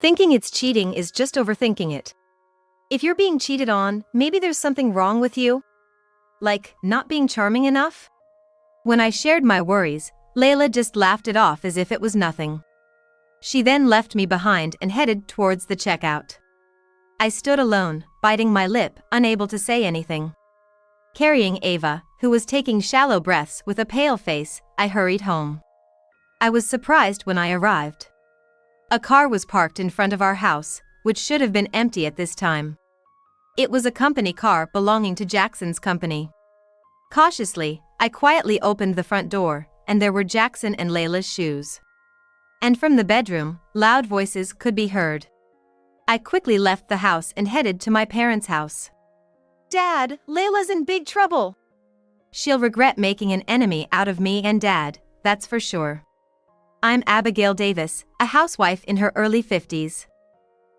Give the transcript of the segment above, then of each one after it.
Thinking it's cheating is just overthinking it. If you're being cheated on, maybe there's something wrong with you. Like, not being charming enough? When I shared my worries, Layla just laughed it off as if it was nothing. She then left me behind and headed towards the checkout. I stood alone, biting my lip, unable to say anything. Carrying Ava, who was taking shallow breaths with a pale face, I hurried home. I was surprised when I arrived. A car was parked in front of our house, which should have been empty at this time. It was a company car belonging to Jackson's company. Cautiously, I quietly opened the front door, and there were Jackson and Layla's shoes. And from the bedroom, loud voices could be heard. I quickly left the house and headed to my parents' house. "Dad, Layla's in big trouble. She'll regret making an enemy out of me and Dad, that's for sure." I'm Abigail Davis, a housewife in her early 50s.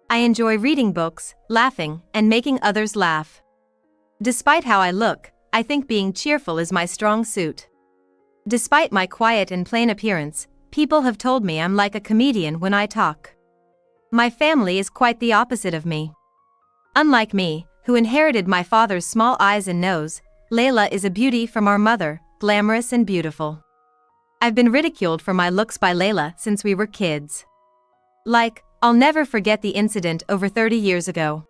I enjoy reading books, laughing, and making others laugh. Despite how I look, I think being cheerful is my strong suit. Despite my quiet and plain appearance, people have told me I'm like a comedian when I talk. My family is quite the opposite of me. Unlike me, who inherited my father's small eyes and nose, Layla is a beauty from our mother, glamorous and beautiful. I've been ridiculed for my looks by Layla since we were kids. Like, I'll never forget the incident over 30 years ago.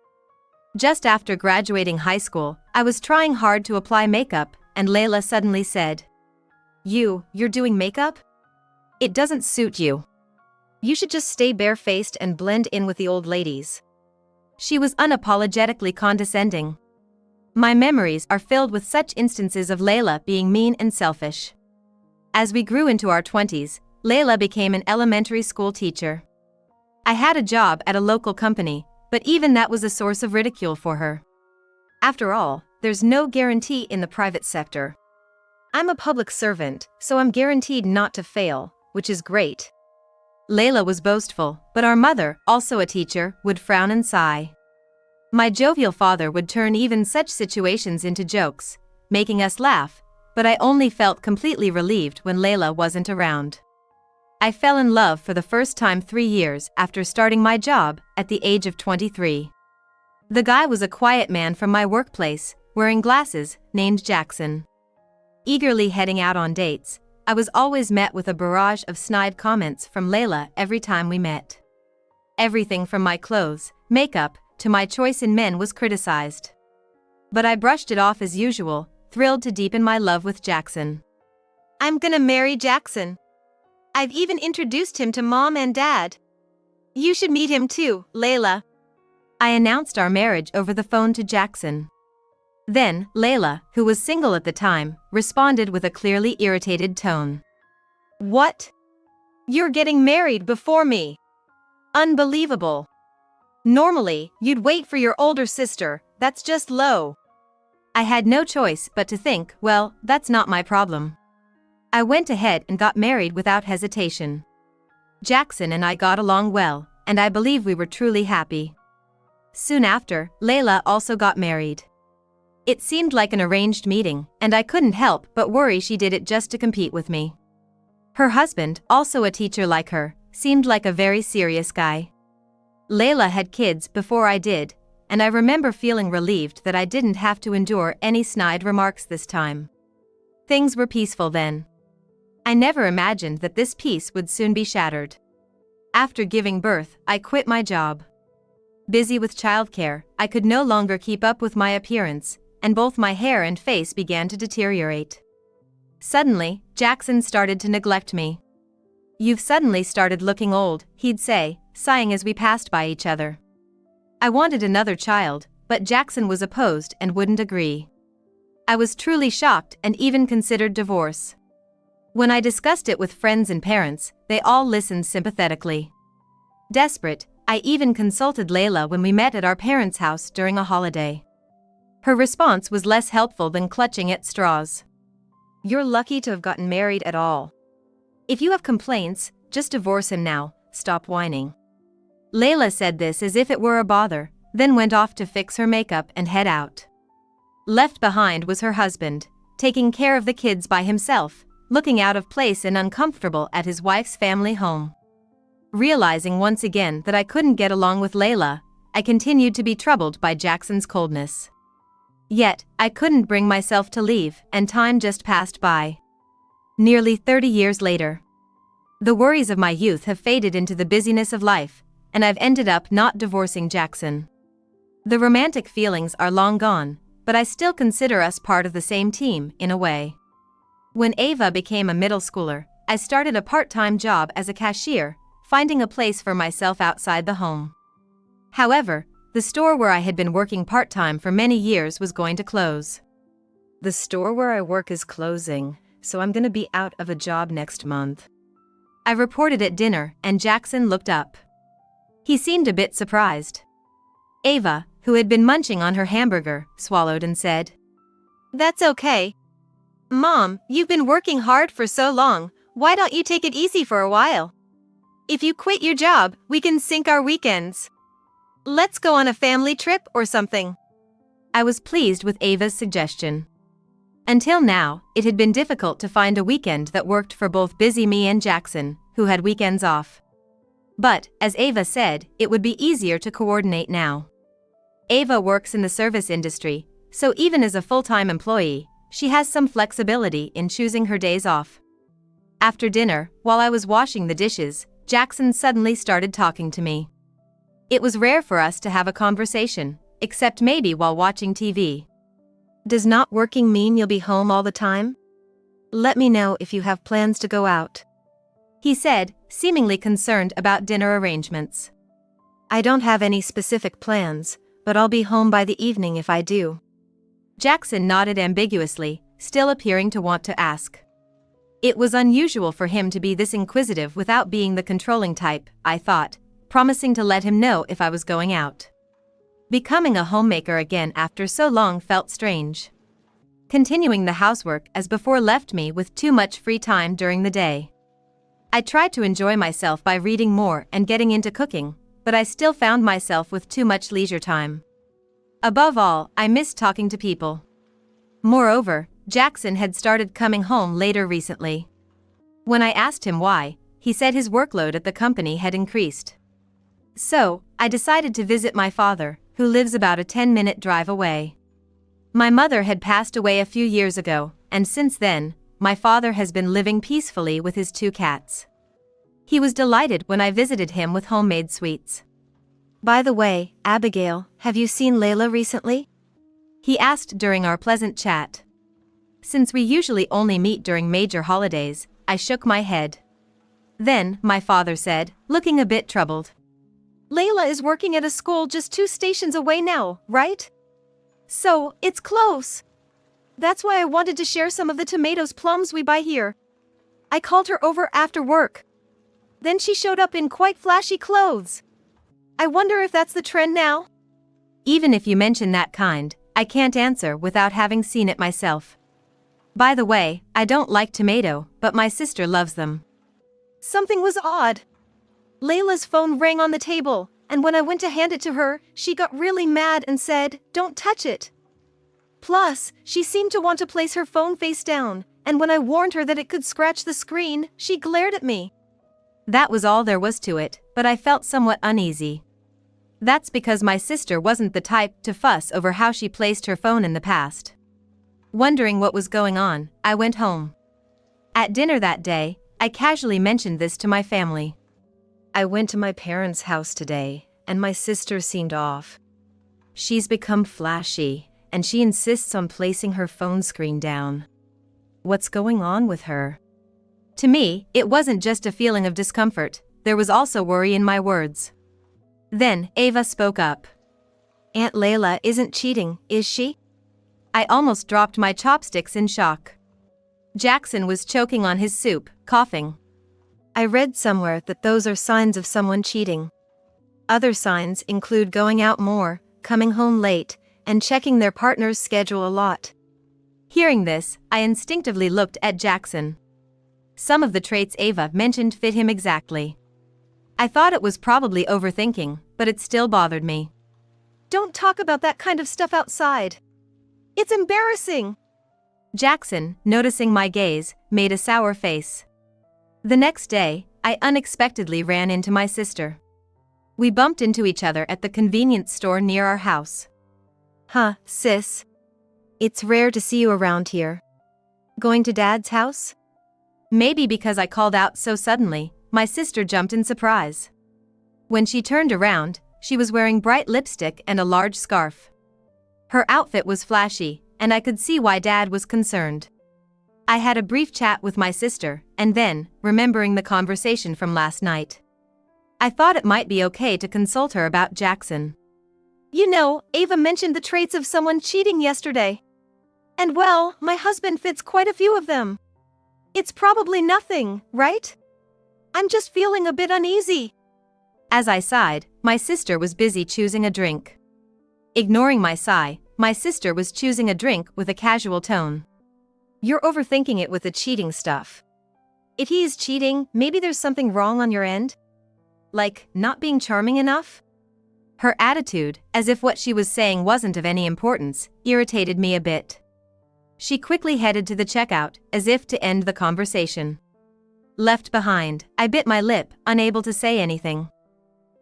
Just after graduating high school, I was trying hard to apply makeup, and Layla suddenly said, You're doing makeup? It doesn't suit you. You should just stay barefaced and blend in with the old ladies." She was unapologetically condescending. My memories are filled with such instances of Layla being mean and selfish. As we grew into our 20s, Layla became an elementary school teacher. I had a job at a local company, but even that was a source of ridicule for her. After all, there's no guarantee in the private sector. I'm a public servant, so I'm guaranteed not to fail, which is great. Layla was boastful, but our mother, also a teacher, would frown and sigh. My jovial father would turn even such situations into jokes, making us laugh, but I only felt completely relieved when Layla wasn't around. I fell in love for the first time 3 years after starting my job at the age of 23. The guy was a quiet man from my workplace, wearing glasses, named Jackson. Eagerly heading out on dates, I was always met with a barrage of snide comments from Layla every time we met. Everything from my clothes, makeup, to my choice in men was criticized. But I brushed it off as usual, thrilled to deepen my love with Jackson. "I'm gonna marry Jackson. I've even introduced him to Mom and Dad. You should meet him too, Layla." I announced our marriage over the phone to Jackson. Then, Layla, who was single at the time, responded with a clearly irritated tone. "What? You're getting married before me? Unbelievable. Normally, you'd wait for your older sister, that's just low." I had no choice but to think, well, that's not my problem. I went ahead and got married without hesitation. Jackson and I got along well, and I believe we were truly happy. Soon after, Layla also got married. It seemed like an arranged meeting, and I couldn't help but worry she did it just to compete with me. Her husband, also a teacher like her, seemed like a very serious guy. Layla had kids before I did, and I remember feeling relieved that I didn't have to endure any snide remarks this time. Things were peaceful then. I never imagined that this peace would soon be shattered. After giving birth, I quit my job. Busy with childcare, I could no longer keep up with my appearance, and both my hair and face began to deteriorate. Suddenly, Jackson started to neglect me. "You've suddenly started looking old," he'd say, sighing as we passed by each other. I wanted another child, but Jackson was opposed and wouldn't agree. I was truly shocked and even considered divorce. When I discussed it with friends and parents, they all listened sympathetically. Desperate, I even consulted Layla when we met at our parents' house during a holiday. Her response was less helpful than clutching at straws. "You're lucky to have gotten married at all. If you have complaints, just divorce him now, stop whining." Layla said this as if it were a bother, then went off to fix her makeup and head out. Left behind was her husband, taking care of the kids by himself, looking out of place and uncomfortable at his wife's family home. Realizing once again that I couldn't get along with Layla, I continued to be troubled by Jackson's coldness. Yet, I couldn't bring myself to leave, and time just passed by. Nearly 30 years later. The worries of my youth have faded into the busyness of life, and I've ended up not divorcing Jackson. The romantic feelings are long gone, but I still consider us part of the same team, in a way. When Ava became a middle schooler, I started a part-time job as a cashier, finding a place for myself outside the home. However, the store where I had been working part-time for many years was going to close. The store where I work is closing, so I'm gonna be out of a job next month. I reported at dinner, and Jackson looked up. He seemed a bit surprised. Ava, who had been munching on her hamburger, swallowed and said, "That's okay. Mom, you've been working hard for so long, why don't you take it easy for a while? If you quit your job, we can sync our weekends. Let's go on a family trip or something." I was pleased with Ava's suggestion. Until now, it had been difficult to find a weekend that worked for both busy me and Jackson, who had weekends off. But, as Ava said, it would be easier to coordinate now. Ava works in the service industry, so even as a full-time employee, she has some flexibility in choosing her days off. After dinner, while I was washing the dishes, Jackson suddenly started talking to me. It was rare for us to have a conversation, except maybe while watching TV. "Does not working mean you'll be home all the time? Let me know if you have plans to go out," he said, seemingly concerned about dinner arrangements. "I don't have any specific plans, but I'll be home by the evening if I do." Jackson nodded ambiguously, still appearing to want to ask. It was unusual for him to be this inquisitive without being the controlling type, I thought, promising to let him know if I was going out. Becoming a homemaker again after so long felt strange. Continuing the housework as before left me with too much free time during the day. I tried to enjoy myself by reading more and getting into cooking, but I still found myself with too much leisure time. Above all, I missed talking to people. Moreover, Jackson had started coming home later recently. When I asked him why, he said his workload at the company had increased. So, I decided to visit my father, who lives about a 10-minute drive away. My mother had passed away a few years ago, and since then, my father has been living peacefully with his 2 cats. He was delighted when I visited him with homemade sweets. "By the way, Abigail, have you seen Layla recently?" he asked during our pleasant chat. Since we usually only meet during major holidays, I shook my head. Then, my father said, looking a bit troubled, "Layla is working at a school just 2 stations away now, right? So, it's close. That's why I wanted to share some of the tomatoes plums we buy here. I called her over after work. Then she showed up in quite flashy clothes. I wonder if that's the trend now?" Even if you mention that kind, I can't answer without having seen it myself. By the way, I don't like tomato, but my sister loves them. Something was odd. Layla's phone rang on the table, and when I went to hand it to her, she got really mad and said, "Don't touch it." Plus, she seemed to want to place her phone face down, and when I warned her that it could scratch the screen, she glared at me. That was all there was to it, but I felt somewhat uneasy. That's because my sister wasn't the type to fuss over how she placed her phone in the past. Wondering what was going on, I went home. At dinner that day, I casually mentioned this to my family. "I went to my parents' house today, and my sister seemed off. She's become flashy, and she insists on placing her phone screen down. What's going on with her?" To me, it wasn't just a feeling of discomfort, there was also worry in my words. Then, Ava spoke up. "Aunt Layla isn't cheating, is she?" I almost dropped my chopsticks in shock. Jackson was choking on his soup, coughing. "I read somewhere that those are signs of someone cheating. Other signs include going out more, coming home late, and checking their partner's schedule a lot." Hearing this, I instinctively looked at Jackson. Some of the traits Ava mentioned fit him exactly. I thought it was probably overthinking, but it still bothered me. "Don't talk about that kind of stuff outside. It's embarrassing." Jackson, noticing my gaze, made a sour face. The next day, I unexpectedly ran into my sister. We bumped into each other at the convenience store near our house. Huh, sis. It's rare to see you around here. Going to Dad's house? Maybe because I called out so suddenly, my sister jumped in surprise. When she turned around, she was wearing bright lipstick and a large scarf. Her outfit was flashy, and I could see why Dad was concerned. I had a brief chat with my sister, and then, remembering the conversation from last night, I thought it might be okay to consult her about Jackson. You know, Ava mentioned the traits of someone cheating yesterday. And well, my husband fits quite a few of them. It's probably nothing, right? I'm just feeling a bit uneasy. As I sighed, my sister was busy choosing a drink. Ignoring my sigh, my sister was choosing a drink with a casual tone. You're overthinking it with the cheating stuff. If he is cheating, maybe there's something wrong on your end? Like, not being charming enough? Her attitude, as if what she was saying wasn't of any importance, irritated me a bit. She quickly headed to the checkout, as if to end the conversation. Left behind, I bit my lip, unable to say anything.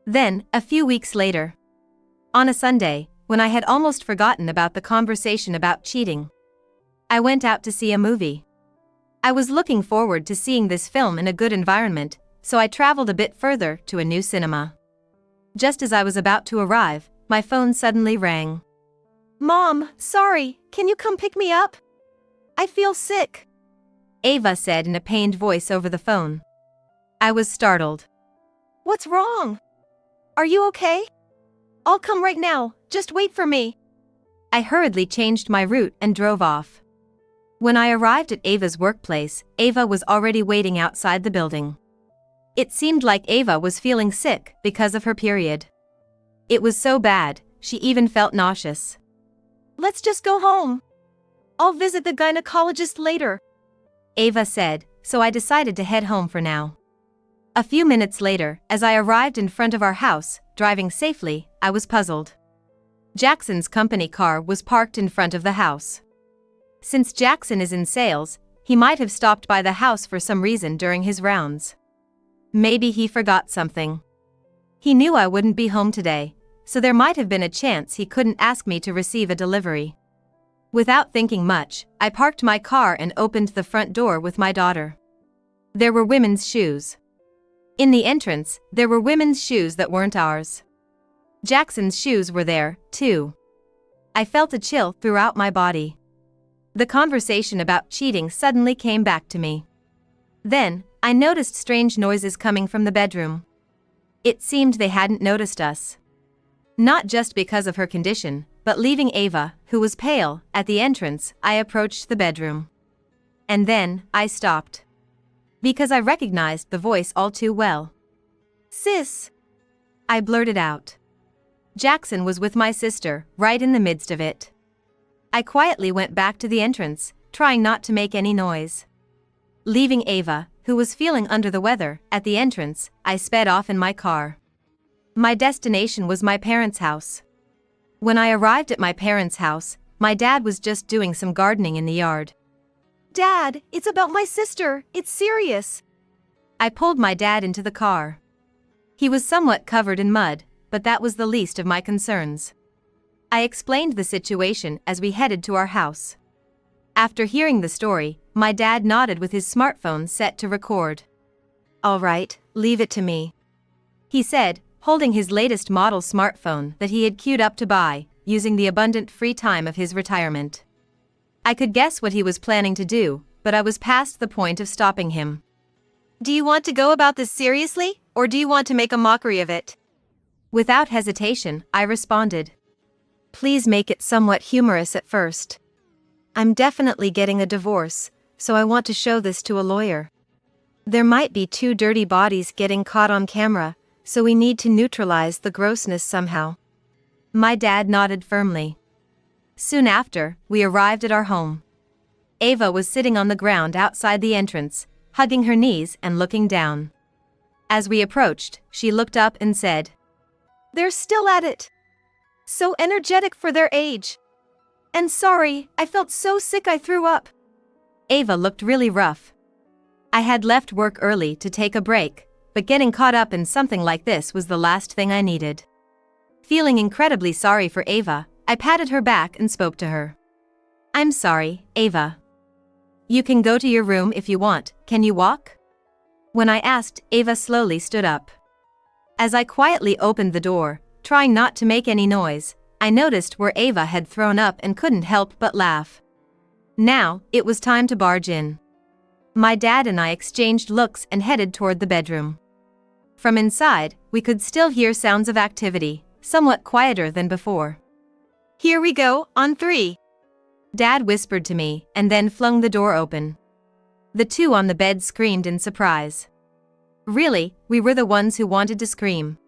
Then, a few weeks later, on a Sunday, when I had almost forgotten about the conversation about cheating, I went out to see a movie. I was looking forward to seeing this film in a good environment, so I traveled a bit further to a new cinema. Just as I was about to arrive, my phone suddenly rang. Mom, sorry, can you come pick me up? I feel sick, Ava said in a pained voice over the phone. I was startled. What's wrong? Are you okay? I'll come right now, just wait for me. I hurriedly changed my route and drove off. When I arrived at Ava's workplace, Ava was already waiting outside the building. It seemed like Ava was feeling sick because of her period. It was so bad, she even felt nauseous. Let's just go home. I'll visit the gynecologist later, Ava said, so I decided to head home for now. A few minutes later, as I arrived in front of our house, driving safely, I was puzzled. Jackson's company car was parked in front of the house. Since Jackson is in sales, he might have stopped by the house for some reason during his rounds. Maybe he forgot something. He knew I wouldn't be home today, so there might have been a chance he couldn't ask me to receive a delivery. Without thinking much, I parked my car and opened the front door with my daughter. There were women's shoes. In the entrance, there were women's shoes that weren't ours. Jackson's shoes were there, too. I felt a chill throughout my body. The conversation about cheating suddenly came back to me. Then, I noticed strange noises coming from the bedroom. It seemed they hadn't noticed us. Not just because of her condition, but leaving Ava, who was pale, at the entrance, I approached the bedroom. And then, I stopped. Because I recognized the voice all too well. Sis! I blurted out. Jackson was with my sister, right in the midst of it. I quietly went back to the entrance, trying not to make any noise. Leaving Ava, who was feeling under the weather, at the entrance, I sped off in my car. My destination was my parents' house. When I arrived at my parents' house, my dad was just doing some gardening in the yard. Dad, it's about my sister, it's serious. I pulled my dad into the car. He was somewhat covered in mud, but that was the least of my concerns. I explained the situation as we headed to our house. After hearing the story, my dad nodded with his smartphone set to record. All right, leave it to me, he said, holding his latest model smartphone that he had queued up to buy, using the abundant free time of his retirement. I could guess what he was planning to do, but I was past the point of stopping him. Do you want to go about this seriously, or do you want to make a mockery of it? Without hesitation, I responded. Please make it somewhat humorous at first. I'm definitely getting a divorce, so I want to show this to a lawyer. There might be two dirty bodies getting caught on camera, so we need to neutralize the grossness somehow. My dad nodded firmly. Soon after, we arrived at our home. Ava was sitting on the ground outside the entrance, hugging her knees and looking down. As we approached, she looked up and said, They're still at it. So energetic for their age. And sorry, I felt so sick I threw up. Ava looked really rough. I had left work early to take a break, but getting caught up in something like this was the last thing I needed. Feeling incredibly sorry for Ava, I patted her back and spoke to her. "I'm sorry, Ava. You can go to your room if you want, can you walk?" When I asked, Ava slowly stood up. As I quietly opened the door, trying not to make any noise, I noticed where Ava had thrown up and couldn't help but laugh. Now, it was time to barge in. My dad and I exchanged looks and headed toward the bedroom. From inside, we could still hear sounds of activity, somewhat quieter than before. "Here we go, on 3. Dad whispered to me and then flung the door open. The two on the bed screamed in surprise. Really, we were the ones who wanted to scream.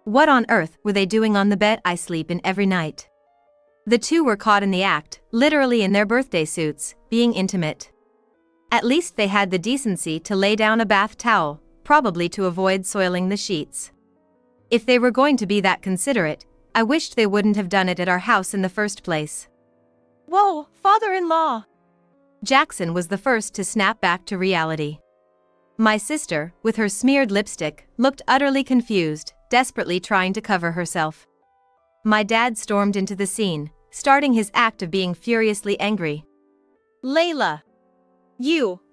What on earth were they doing on the bed I sleep in every night? The two were caught in the act, literally in their birthday suits, being intimate. At least they had the decency to lay down a bath towel, probably to avoid soiling the sheets. If they were going to be that considerate, I wished they wouldn't have done it at our house in the first place. "Whoa, father-in-law!" Jackson was the first to snap back to reality. My sister, with her smeared lipstick, looked utterly confused, desperately trying to cover herself. My dad stormed into the scene, starting his act of being furiously angry. "Layla!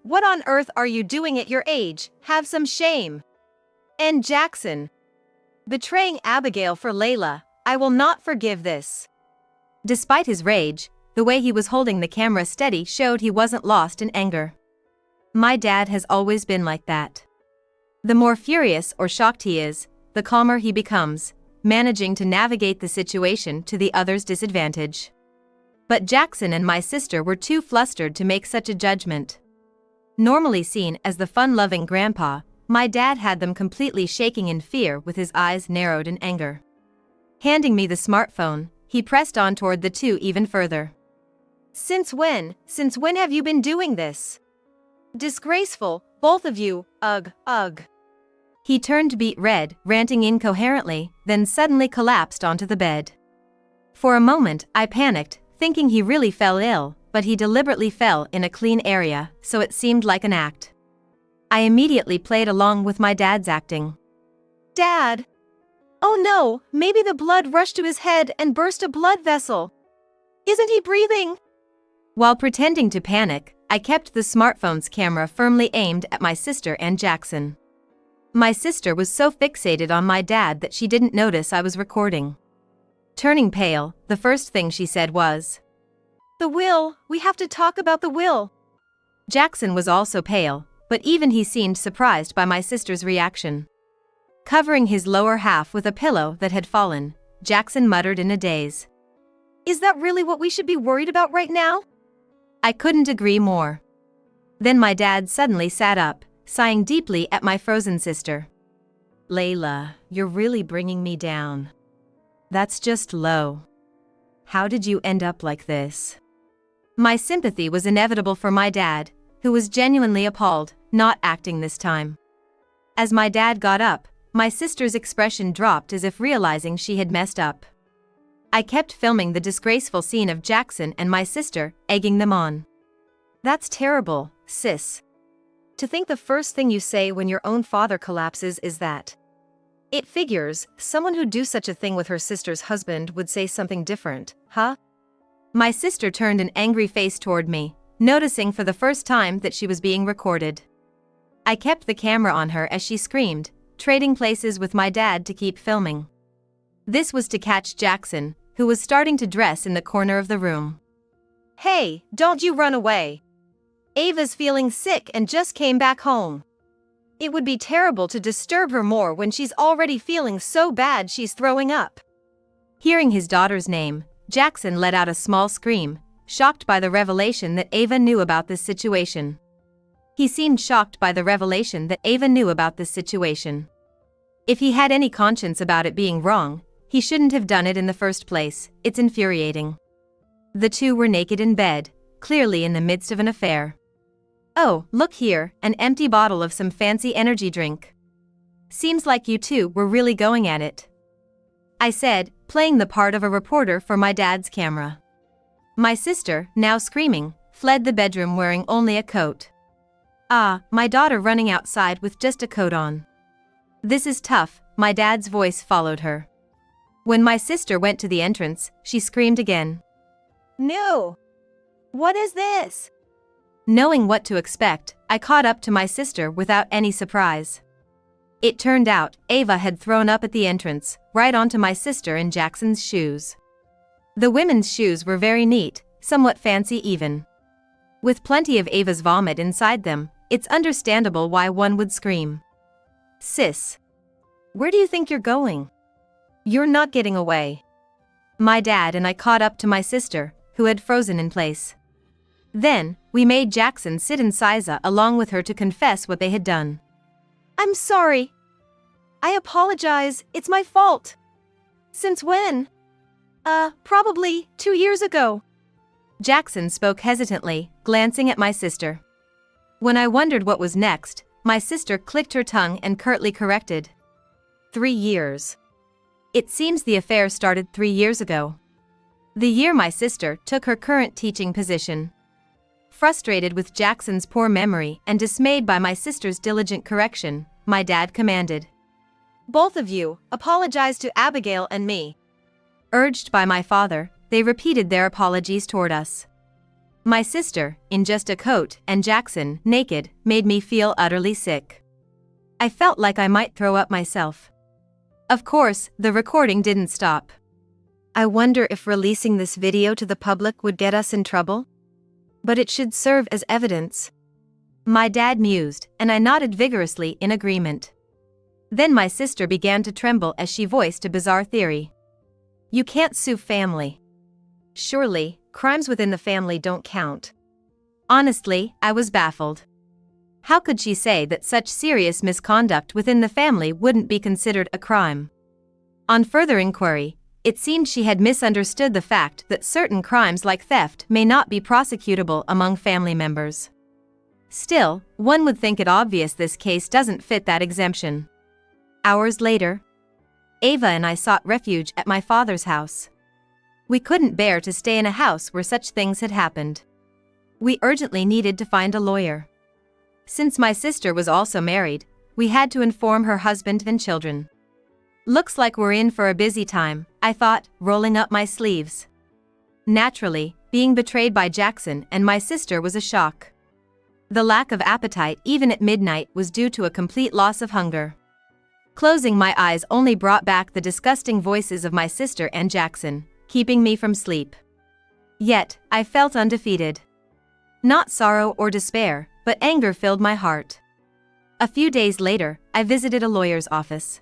What on earth are you doing at your age? Have some shame!" And Jackson, betraying Abigail for Layla, "I will not forgive this." Despite his rage, the way he was holding the camera steady showed he wasn't lost in anger. My dad has always been like that. The more furious or shocked he is, the calmer he becomes, managing to navigate the situation to the other's disadvantage. But Jackson and my sister were too flustered to make such a judgment. Normally seen as the fun-loving grandpa, my dad had them completely shaking in fear with his eyes narrowed in anger. Handing me the smartphone, he pressed on toward the two even further. Since when have you been doing this? Disgraceful, both of you, ugh, ugh." He turned beet red, ranting incoherently, then suddenly collapsed onto the bed. For a moment, I panicked, thinking he really fell ill, but he deliberately fell in a clean area, so it seemed like an act. I immediately played along with my dad's acting. "Dad! Oh no, maybe the blood rushed to his head and burst a blood vessel. Isn't he breathing?" While pretending to panic, I kept the smartphone's camera firmly aimed at my sister and Jackson. My sister was so fixated on my dad that she didn't notice I was recording. Turning pale, the first thing she said was, "The will, we have to talk about the will." Jackson was also pale, but even he seemed surprised by my sister's reaction. Covering his lower half with a pillow that had fallen, Jackson muttered in a daze. "Is that really what we should be worried about right now?" I couldn't agree more. Then my dad suddenly sat up, sighing deeply at my frozen sister. "Layla, you're really bringing me down. That's just low. How did you end up like this?" My sympathy was inevitable for my dad, who was genuinely appalled, not acting this time. As my dad got up, my sister's expression dropped as if realizing she had messed up. I kept filming the disgraceful scene of Jackson and my sister, egging them on. "That's terrible, sis. To think the first thing you say when your own father collapses is that. It figures, someone who'd do such a thing with her sister's husband would say something different, huh?" My sister turned an angry face toward me, noticing for the first time that she was being recorded. I kept the camera on her as she screamed, trading places with my dad to keep filming. This was to catch Jackson, who was starting to dress in the corner of the room. "Hey, don't you run away. Ava's feeling sick and just came back home. It would be terrible to disturb her more when she's already feeling so bad she's throwing up." Hearing his daughter's name, Jackson let out a small scream, shocked by the revelation that Ava knew about this situation. He seemed shocked by the revelation that Ava knew about this situation. If he had any conscience about it being wrong, he shouldn't have done it in the first place. It's infuriating. The two were naked in bed, clearly in the midst of an affair. "Oh, look here, an empty bottle of some fancy energy drink. Seems like you two were really going at it," I said, playing the part of a reporter for my dad's camera. My sister, now screaming, fled the bedroom wearing only a coat. My daughter running outside with just a coat on. This is tough, my dad's voice followed her. When my sister went to the entrance, she screamed again. No! What is this? Knowing what to expect, I caught up to my sister without any surprise. It turned out, Ava had thrown up at the entrance, right onto my sister and Jackson's shoes. The women's shoes were very neat, somewhat fancy even. With plenty of Ava's vomit inside them, it's understandable why one would scream. Sis. Where do you think you're going? You're not getting away. My dad and I caught up to my sister, who had frozen in place. Then, we made Jackson sit in Siza along with her to confess what they had done. I'm sorry. I apologize, it's my fault. Since when? Probably 2 years ago. Jackson spoke hesitantly, glancing at my sister. When I wondered what was next, my sister clicked her tongue and curtly corrected. 3 years. It seems the affair started 3 years ago. The year my sister took her current teaching position. Frustrated with Jackson's poor memory and dismayed by my sister's diligent correction, my dad commanded. Both of you, apologize to Abigail and me. Urged by my father, they repeated their apologies toward us. My sister, in just a coat, and Jackson, naked, made me feel utterly sick. I felt like I might throw up myself. Of course, the recording didn't stop. I wonder if releasing this video to the public would get us in trouble? But it should serve as evidence. My dad mused, and I nodded vigorously in agreement. Then my sister began to tremble as she voiced a bizarre theory. You can't sue family. Surely, crimes within the family don't count. Honestly, I was baffled. How could she say that such serious misconduct within the family wouldn't be considered a crime? On further inquiry, it seemed she had misunderstood the fact that certain crimes like theft may not be prosecutable among family members. Still, one would think it obvious this case doesn't fit that exemption. Hours later, Ava and I sought refuge at my father's house. We couldn't bear to stay in a house where such things had happened. We urgently needed to find a lawyer. Since my sister was also married, we had to inform her husband and children. Looks like we're in for a busy time, I thought, rolling up my sleeves. Naturally, being betrayed by Jackson and my sister was a shock. The lack of appetite even at midnight was due to a complete loss of hunger. Closing my eyes only brought back the disgusting voices of my sister and Jackson, keeping me from sleep. Yet, I felt undefeated. Not sorrow or despair, but anger filled my heart. A few days later, I visited a lawyer's office.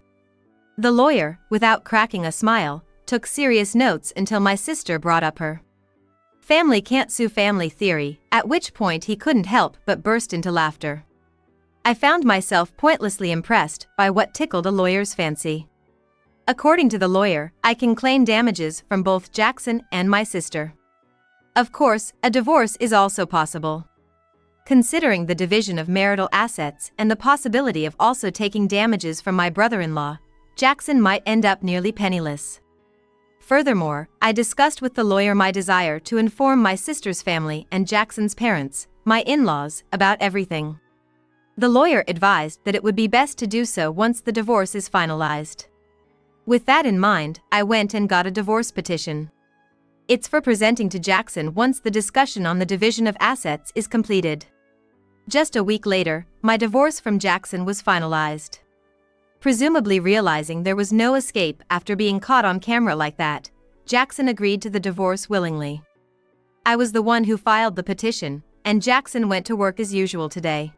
The lawyer, without cracking a smile, took serious notes until my sister brought up her family can't sue family theory, at which point he couldn't help but burst into laughter. I found myself pointlessly impressed by what tickled a lawyer's fancy. According to the lawyer, I can claim damages from both Jackson and my sister. Of course, a divorce is also possible. Considering the division of marital assets and the possibility of also taking damages from my brother-in-law, Jackson might end up nearly penniless. Furthermore, I discussed with the lawyer my desire to inform my sister's family and Jackson's parents, my in-laws, about everything. The lawyer advised that it would be best to do so once the divorce is finalized. With that in mind, I went and got a divorce petition. It's for presenting to Jackson once the discussion on the division of assets is completed. Just a week later, my divorce from Jackson was finalized. Presumably realizing there was no escape after being caught on camera like that, Jackson agreed to the divorce willingly. I was the one who filed the petition, and Jackson went to work as usual today.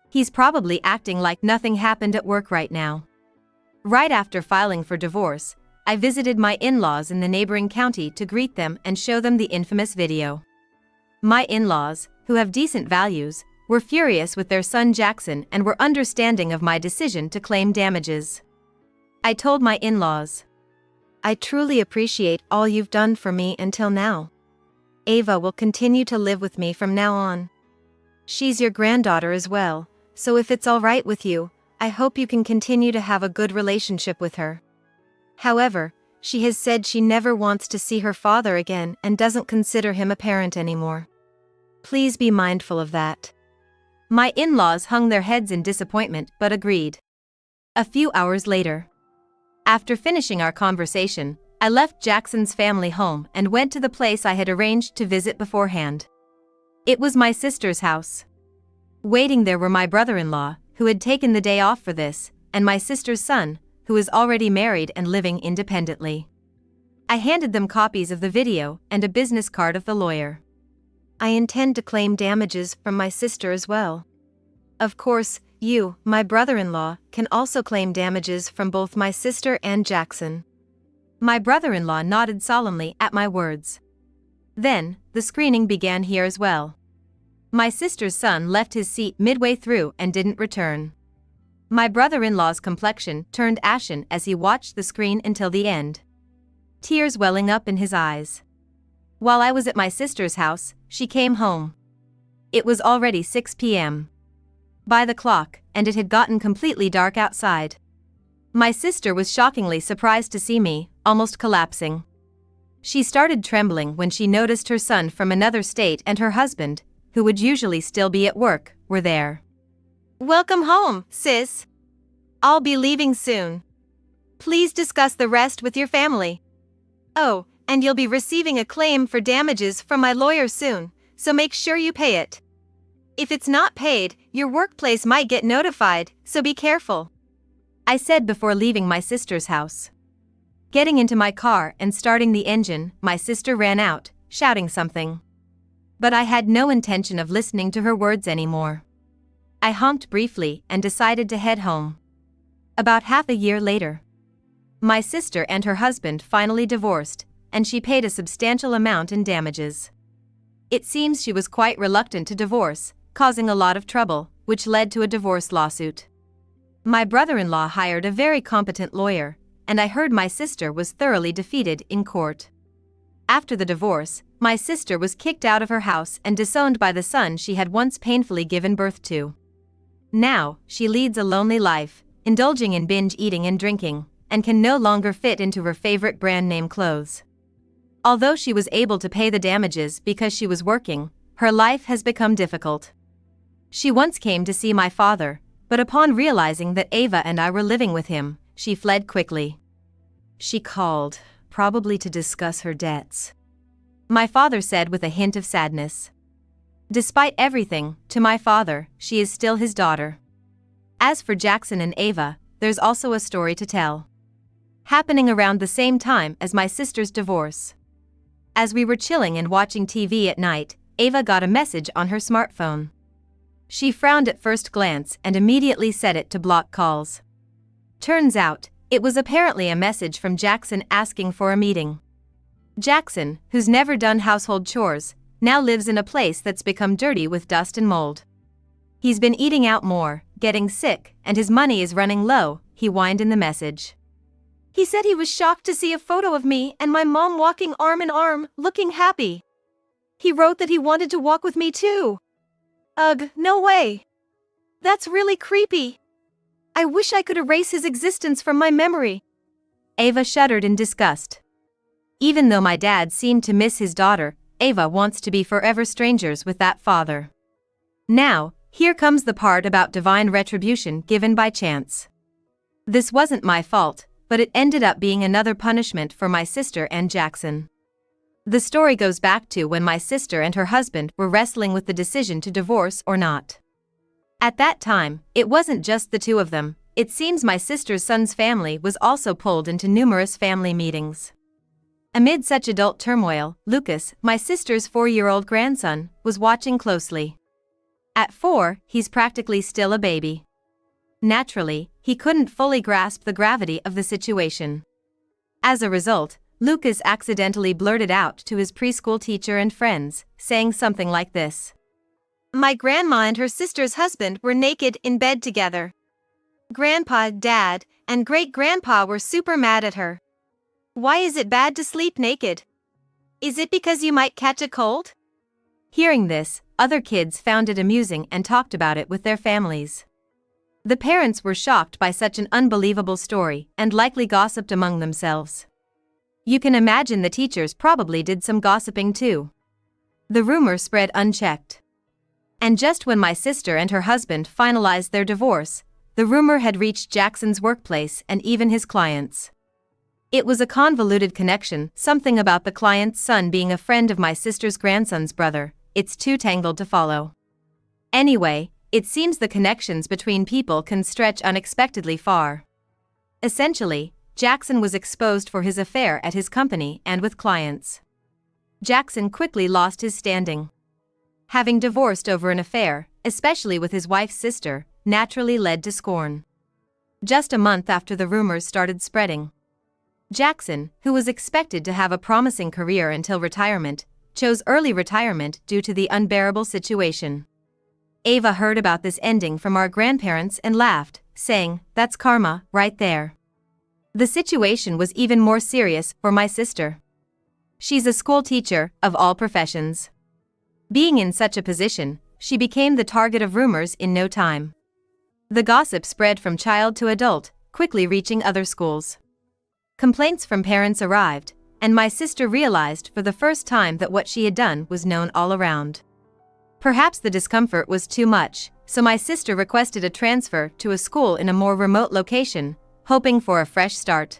He's probably acting like nothing happened at work right now. Right after filing for divorce, I visited my in-laws in the neighboring county to greet them and show them the infamous video. My in-laws, who have decent values, were furious with their son Jackson and were understanding of my decision to claim damages. I told my in-laws, "I truly appreciate all you've done for me until now. Ava will continue to live with me from now on. She's your granddaughter as well, so if it's all right with you, I hope you can continue to have a good relationship with her. However, she has said she never wants to see her father again and doesn't consider him a parent anymore. Please be mindful of that." My in-laws hung their heads in disappointment but agreed. A few hours later. After finishing our conversation, I left Jackson's family home and went to the place I had arranged to visit beforehand. It was my sister's house. Waiting there were my brother-in-law, who had taken the day off for this, and my sister's son, who is already married and living independently. I handed them copies of the video and a business card of the lawyer. I intend to claim damages from my sister as well. Of course, you, my brother-in-law, can also claim damages from both my sister and Jackson. My brother-in-law nodded solemnly at my words. Then, the screening began here as well. My sister's son left his seat midway through and didn't return. My brother-in-law's complexion turned ashen as he watched the screen until the end, tears welling up in his eyes. While I was at my sister's house, she came home. It was already 6 p.m. by the clock, and it had gotten completely dark outside. My sister was shockingly surprised to see me, almost collapsing. She started trembling when she noticed her son from another state and her husband, who would usually still be at work, were there. Welcome home, sis. I'll be leaving soon. Please discuss the rest with your family. Oh, and you'll be receiving a claim for damages from my lawyer soon, so make sure you pay it. If it's not paid, your workplace might get notified, so be careful, I said before leaving my sister's house. Getting into my car and starting the engine, my sister ran out, shouting something. But I had no intention of listening to her words anymore. I honked briefly and decided to head home. About half a year later, my sister and her husband finally divorced, and she paid a substantial amount in damages. It seems she was quite reluctant to divorce, causing a lot of trouble, which led to a divorce lawsuit. My brother-in-law hired a very competent lawyer, and I heard my sister was thoroughly defeated in court. After the divorce, my sister was kicked out of her house and disowned by the son she had once painfully given birth to. Now, she leads a lonely life, indulging in binge eating and drinking, and can no longer fit into her favorite brand name clothes. Although she was able to pay the damages because she was working, her life has become difficult. She once came to see my father, but upon realizing that Ava and I were living with him, she fled quickly. She called, probably to discuss her debts, my father said with a hint of sadness. Despite everything, to my father, she is still his daughter. As for Jackson and Ava, there's also a story to tell. Happening around the same time as my sister's divorce. As we were chilling and watching TV at night, Ava got a message on her smartphone. She frowned at first glance and immediately set it to block calls. Turns out, it was apparently a message from Jackson asking for a meeting. Jackson, who's never done household chores, now lives in a place that's become dirty with dust and mold. He's been eating out more, getting sick, and his money is running low, he whined in the message. He said he was shocked to see a photo of me and my mom walking arm in arm, looking happy. He wrote that he wanted to walk with me too. Ugh, no way. That's really creepy. I wish I could erase his existence from my memory. Ava shuddered in disgust. Even though my dad seemed to miss his daughter, Ava wants to be forever strangers with that father. Now, here comes the part about divine retribution given by chance. This wasn't my fault, but it ended up being another punishment for my sister and Jackson. The story goes back to when my sister and her husband were wrestling with the decision to divorce or not. At that time, it wasn't just the two of them. It seems my sister's son's family was also pulled into numerous family meetings. Amid such adult turmoil, Lucas, my sister's 4-year-old grandson, was watching closely. At 4, he's practically still a baby. Naturally, he couldn't fully grasp the gravity of the situation. As a result, Lucas accidentally blurted out to his preschool teacher and friends, saying something like this. My grandma and her sister's husband were naked in bed together. Grandpa, Dad, and great-grandpa were super mad at her. Why is it bad to sleep naked? Is it because you might catch a cold? Hearing this, other kids found it amusing and talked about it with their families. The parents were shocked by such an unbelievable story and likely gossiped among themselves. You can imagine the teachers probably did some gossiping too. The rumor spread unchecked. And just when my sister and her husband finalized their divorce, the the rumor had reached Jackson's workplace and even his clients. It was a convoluted connection, something about the client's son being a friend of my sister's grandson's brother. It's too tangled to follow. Anyway, it seems the connections between people can stretch unexpectedly far. Essentially, Jackson was exposed for his affair at his company and with clients. Jackson quickly lost his standing. Having divorced over an affair, especially with his wife's sister, naturally led to scorn. Just a month after the rumors started spreading, Jackson, who was expected to have a promising career until retirement, chose early retirement due to the unbearable situation. Ava heard about this ending from our grandparents and laughed, saying, "That's karma, right there." The situation was even more serious for my sister. She's a school teacher, of all professions. Being in such a position, she became the target of rumors in no time. The gossip spread from child to adult, quickly reaching other schools. Complaints from parents arrived, and my sister realized for the first time that what she had done was known all around. Perhaps the discomfort was too much, so my sister requested a transfer to a school in a more remote location, hoping for a fresh start.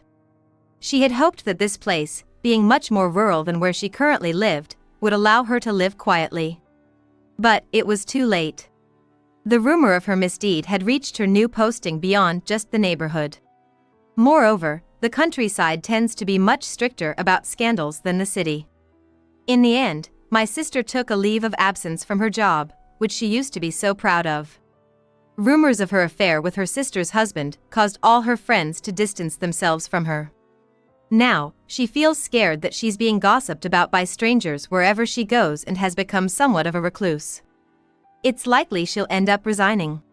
She had hoped that this place, being much more rural than where she currently lived, would allow her to live quietly. But it was too late. The rumor of her misdeed had reached her new posting beyond just the neighborhood. Moreover, the countryside tends to be much stricter about scandals than the city. In the end, my sister took a leave of absence from her job, which she used to be so proud of. Rumors of her affair with her sister's husband caused all her friends to distance themselves from her. Now, she feels scared that she's being gossiped about by strangers wherever she goes and has become somewhat of a recluse. It's likely she'll end up resigning.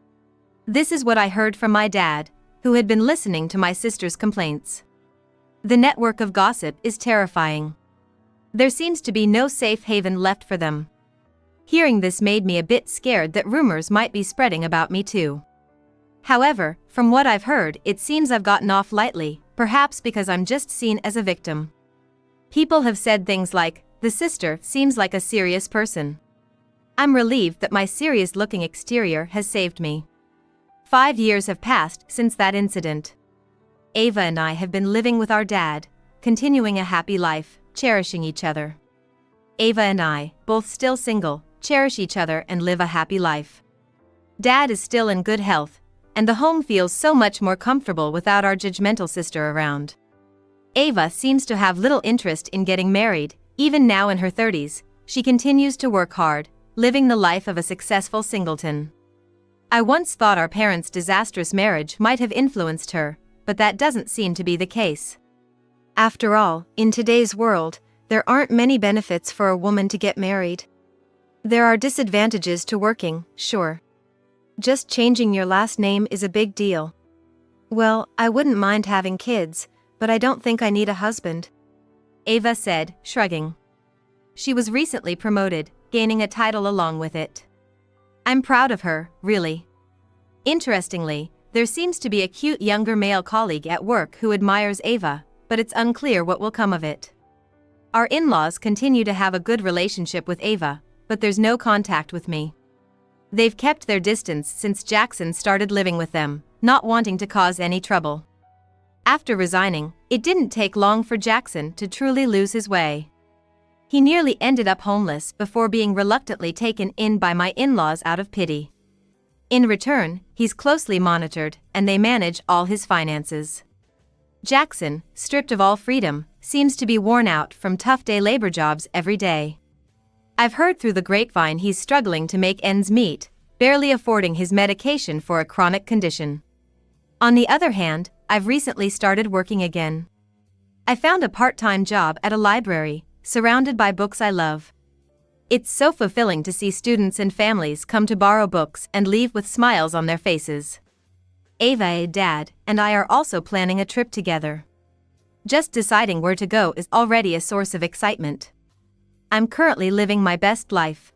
This is what I heard from my dad, who had been listening to my sister's complaints. The network of gossip is terrifying. There seems to be no safe haven left for them. Hearing this made me a bit scared that rumors might be spreading about me too. However, from what I've heard, it seems I've gotten off lightly, perhaps because I'm just seen as a victim. People have said things like, "The sister seems like a serious person." I'm relieved that my serious-looking exterior has saved me. 5 years have passed since that incident. Ava and I have been living with our dad, continuing a happy life, cherishing each other. Ava and I, both still single, cherish each other and live a happy life. Dad is still in good health, and the home feels so much more comfortable without our judgmental sister around. Ava seems to have little interest in getting married, even now in her 30s, she continues to work hard, living the life of a successful singleton. I once thought our parents' disastrous marriage might have influenced her, but that doesn't seem to be the case. After all, in today's world, there aren't many benefits for a woman to get married. There are disadvantages to working, sure. Just changing your last name is a big deal. Well, I wouldn't mind having kids, but I don't think I need a husband, Ava said, shrugging. She was recently promoted, gaining a title along with it. I'm proud of her, really. Interestingly, there seems to be a cute younger male colleague at work who admires Ava, but it's unclear what will come of it. Our in-laws continue to have a good relationship with Ava, but there's no contact with me. They've kept their distance since Jackson started living with them, not wanting to cause any trouble. After resigning, it didn't take long for Jackson to truly lose his way. He nearly ended up homeless before being reluctantly taken in by my in-laws out of pity. In return, he's closely monitored, and they manage all his finances. Jackson, stripped of all freedom, seems to be worn out from tough day labor jobs every day. I've heard through the grapevine he's struggling to make ends meet, barely affording his medication for a chronic condition. On the other hand, I've recently started working again. I found a part-time job at a library, surrounded by books I love. It's so fulfilling to see students and families come to borrow books and leave with smiles on their faces. Ava, Dad, and I are also planning a trip together. Just deciding where to go is already a source of excitement. I'm currently living my best life.